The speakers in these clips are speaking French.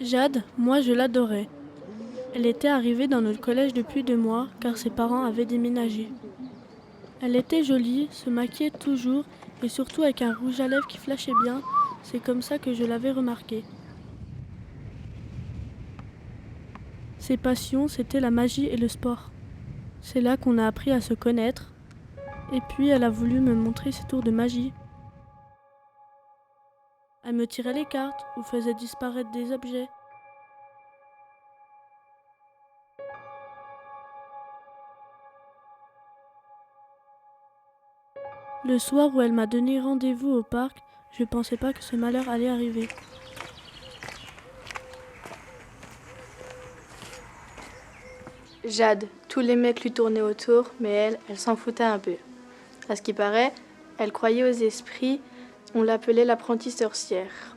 Jade, moi je l'adorais. Elle était arrivée dans notre collège depuis 2 mois car ses parents avaient déménagé. Elle était jolie, se maquillait toujours et surtout avec un rouge à lèvres qui flashait bien, c'est comme ça que je l'avais remarqué. Ses passions, c'était la magie et le sport. C'est là qu'on a appris à se connaître. Et puis elle a voulu me montrer ses tours de magie. Elle me tirait les cartes ou faisait disparaître des objets. Le soir où elle m'a donné rendez-vous au parc, je pensais pas que ce malheur allait arriver. Jade, tous les mecs lui tournaient autour, mais elle s'en foutait un peu. À ce qui paraît, elle croyait aux esprits, on l'appelait l'apprentie sorcière.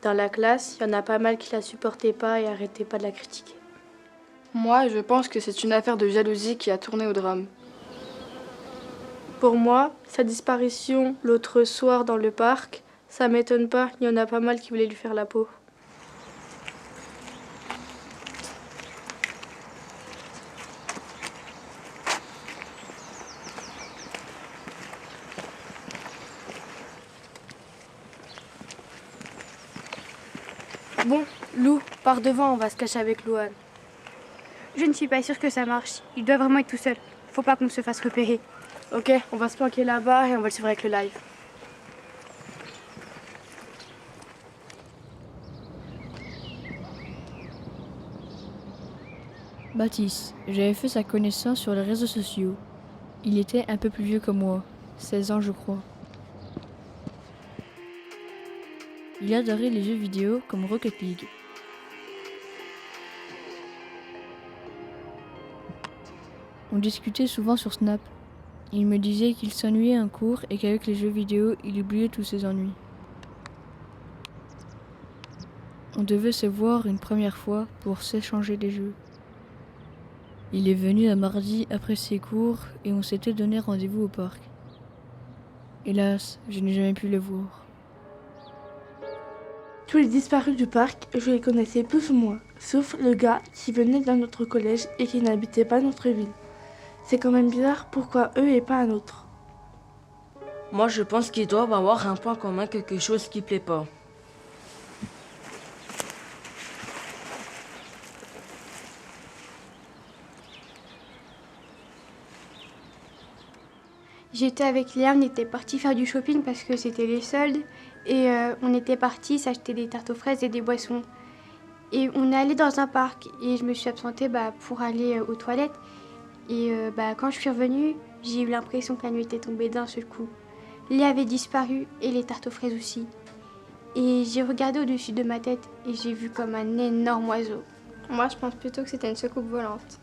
Dans la classe, il y en a pas mal qui la supportaient pas et arrêtaient pas de la critiquer. Moi, je pense que c'est une affaire de jalousie qui a tourné au drame. Pour moi, sa disparition l'autre soir dans le parc, ça m'étonne pas, il y en a pas mal qui voulaient lui faire la peau. Bon, Lou, pars devant, on va se cacher avec Louane. Je ne suis pas sûre que ça marche. Il doit vraiment être tout seul. Faut pas qu'on se fasse repérer. Ok, on va se planquer là-bas et on va le suivre avec le live. Baptiste, j'avais fait sa connaissance sur les réseaux sociaux. Il était un peu plus vieux que moi, 16 ans je crois. Il adorait les jeux vidéo comme Rocket League. On discutait souvent sur Snap. Il me disait qu'il s'ennuyait en cours et qu'avec les jeux vidéo, il oubliait tous ses ennuis. On devait se voir une première fois pour s'échanger des jeux. Il est venu un mardi après ses cours et on s'était donné rendez-vous au parc. Hélas, je n'ai jamais pu le voir. Tous les disparus du parc, je les connaissais plus ou moins, sauf le gars qui venait d'un autre collège et qui n'habitait pas notre ville. C'est quand même bizarre pourquoi eux et pas un autre. Moi, je pense qu'ils doivent avoir un point commun, quelque chose qui plaît pas. J'étais avec Léa, on était partis faire du shopping parce que c'était les soldes. Et on était partis s'acheter des tartes aux fraises et des boissons. Et on est allé dans un parc et je me suis absentée pour aller aux toilettes. Et quand je suis revenue, j'ai eu l'impression que la nuit était tombée d'un seul coup. Léa avait disparu et les tartes aux fraises aussi. Et j'ai regardé au-dessus de ma tête et j'ai vu comme un énorme oiseau. Moi, je pense plutôt que c'était une soucoupe volante.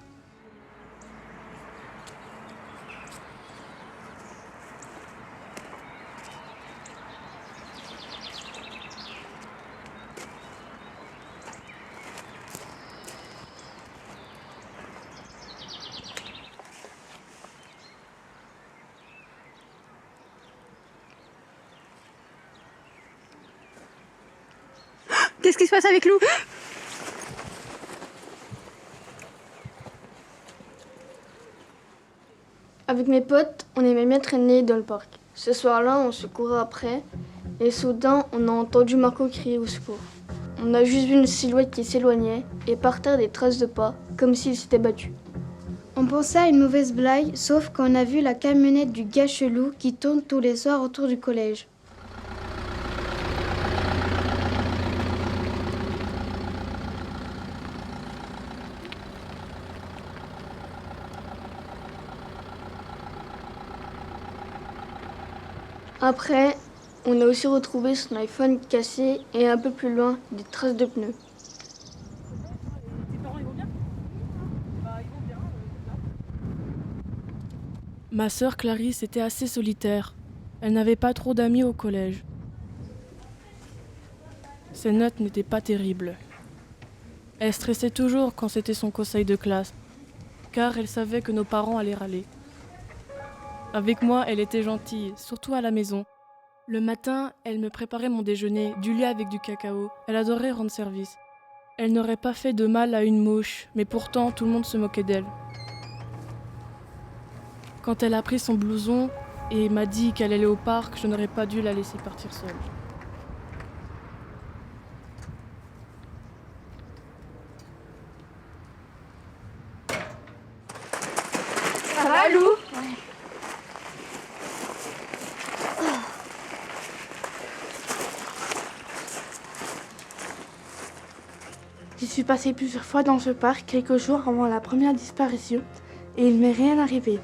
Qu'est-ce qui se passe avec Lou? Avec mes potes, on aimait bien traîner dans le parc. Ce soir-là, on se courait après et soudain, on a entendu Marco crier au secours. On a juste vu une silhouette qui s'éloignait et par terre des traces de pas, comme s'il s'était battu. On pensait à une mauvaise blague, sauf quand on a vu la camionnette du gars chelou qui tourne tous les soirs autour du collège. Après, on a aussi retrouvé son iPhone cassé et un peu plus loin, des traces de pneus. Ma sœur Clarisse était assez solitaire. Elle n'avait pas trop d'amis au collège. Ses notes n'étaient pas terribles. Elle stressait toujours quand c'était son conseil de classe, car elle savait que nos parents allaient râler. Avec moi, elle était gentille, surtout à la maison. Le matin, elle me préparait mon déjeuner, du lait avec du cacao. Elle adorait rendre service. Elle n'aurait pas fait de mal à une mouche, mais pourtant tout le monde se moquait d'elle. Quand elle a pris son blouson et m'a dit qu'elle allait au parc, je n'aurais pas dû la laisser partir seule. Ça va, Lou? J'y suis passée plusieurs fois dans ce parc quelques jours avant la première disparition et il m'est rien arrivé.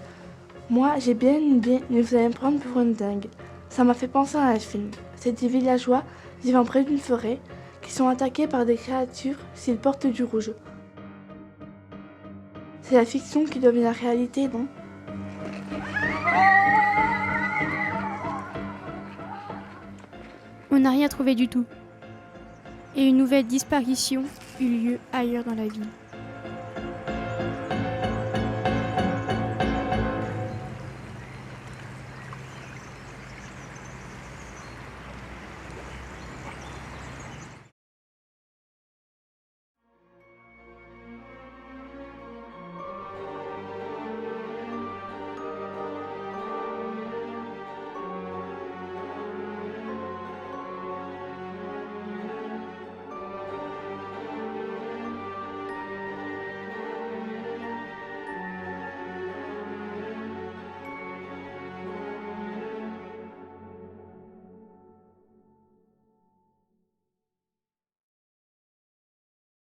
Moi, j'ai bien aimé, mais vous allez me prendre pour une dingue. Ça m'a fait penser à un film. C'est des villageois vivant près d'une forêt qui sont attaqués par des créatures s'ils portent du rouge. C'est la fiction qui devient la réalité, non? On n'a rien trouvé du tout. Et une nouvelle disparition eut lieu ailleurs dans la ville.